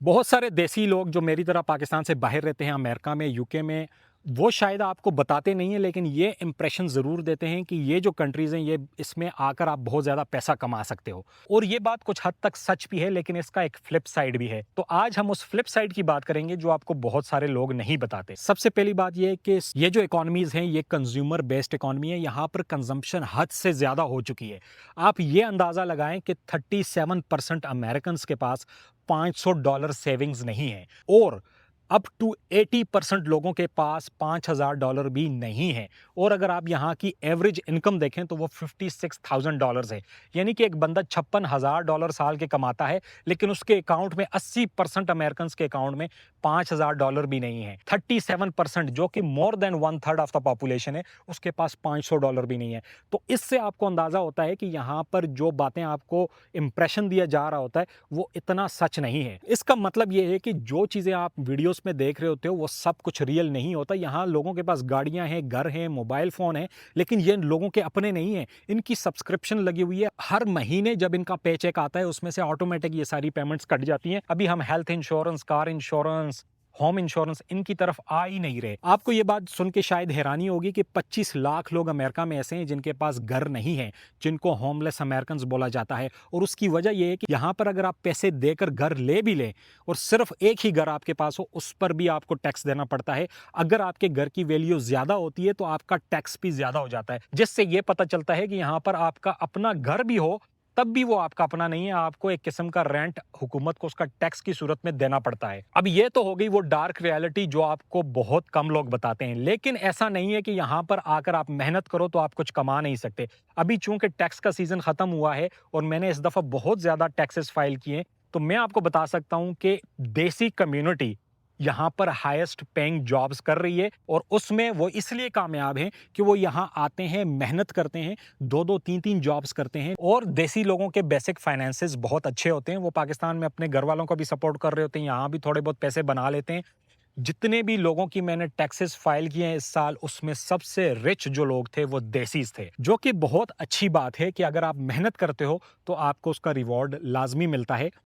बहुत सारे देसी लोग जो मेरी तरह पाकिस्तान से बाहर रहते हैं, अमेरिका में, यूके में, वो शायद आपको बताते नहीं हैं, लेकिन ये इंप्रेशन ज़रूर देते हैं कि ये जो कंट्रीज़ हैं, ये इसमें आकर आप बहुत ज़्यादा पैसा कमा सकते हो। और ये बात कुछ हद तक सच भी है, लेकिन इसका एक फ्लिप साइड भी है। तो आज हम उस फ्लिप साइड की बात करेंगे जो आपको बहुत सारे लोग नहीं बताते। सबसे पहली बात ये है कि ये जो इकोनॉमीज़ हैं, ये कंज्यूमर बेस्ड इकोनॉमी है। यहाँ पर कंजम्पशन हद से ज़्यादा हो चुकी है। आप ये अंदाज़ा लगाएं कि 37% अमेरिकन्स के पास $500 सेविंग्स नहीं है, और अप टू 80% लोगों के पास $5,000 भी नहीं है। और अगर आप यहाँ की एवरेज इनकम देखें तो वो $56,000 है। यानी कि एक बंदा $56,000 साल के कमाता है, लेकिन उसके अकाउंट में 80% अमेरिकन के अकाउंट में $5,000 भी नहीं है। 37% जो कि more than one third of the population है, उसके पास $500 भी नहीं है। तो इससे आपको अंदाजा होता है कि यहाँ पर जो बातें आपको इंप्रेशन दिया जा रहा होता है, वो इतना सच नहीं है। इसका मतलब ये है कि जो चीज़ें आप वीडियोस में देख रहे होते हो, वो सब कुछ रियल नहीं होता। यहाँ लोगों के पास गाड़ियाँ हैं, घर हैं, मोबाइल फ़ोन है, लेकिन ये लोगों के अपने नहीं हैं। इनकी सब्सक्रिप्शन लगी हुई है। हर महीने जब इनका पेचेक आता है, उसमें से ऑटोमेटिक ये सारी पेमेंट्स कट जाती हैं। अभी हम health insurance, car insurance, home insurance, इनकी तरफ आ ही नहीं रहे। आपको ये बात सुन के शायद हैरानी होगी कि 25 लाख लोग अमेरिका में ऐसे हैं जिनके पास घर नहीं है, जिनको होमलेस अमेरिकन बोला जाता है। और उसकी वजह यह है कि यहाँ पर अगर आप पैसे देकर घर ले भी लें और सिर्फ एक ही घर आपके पास हो, उस पर भी आपको टैक्स देना पड़ता है। अगर आपके घर की वैल्यू ज्यादा होती है तो आपका टैक्स भी ज्यादा हो जाता है, जिससे यह पता चलता है कि यहाँ पर आपका अपना घर भी हो, तब भी वो आपका अपना नहीं है। आपको एक किस्म का रेंट हुकूमत को उसका टैक्स की सूरत में देना पड़ता है। अब ये तो हो गई वो डार्क रियलिटी जो आपको बहुत कम लोग बताते हैं, लेकिन ऐसा नहीं है कि यहाँ पर आकर आप मेहनत करो तो आप कुछ कमा नहीं सकते। अभी चूंकि टैक्स का सीजन खत्म हुआ है और मैंने इस दफा बहुत ज्यादा टैक्सेस फाइल किए, तो मैं आपको बता सकता हूं कि देसी कम्युनिटी यहाँ पर हाईएस्ट पेइंग जॉब्स कर रही है। और उसमें वो इसलिए कामयाब हैं कि वो यहाँ आते हैं, मेहनत करते हैं, दो दो तीन तीन जॉब्स करते हैं। और देसी लोगों के बेसिक फाइनेंसेस बहुत अच्छे होते हैं। वो पाकिस्तान में अपने घर वालों को भी सपोर्ट कर रहे होते हैं, यहाँ भी थोड़े बहुत पैसे बना लेते हैं। जितने भी लोगों की मैंने टैक्सेस फाइल किए हैं इस साल, उसमें सबसे रिच जो लोग थे वो देसीज थे, जो कि बहुत अच्छी बात है कि अगर आप मेहनत करते हो तो आपको उसका रिवॉर्ड लाजमी मिलता है।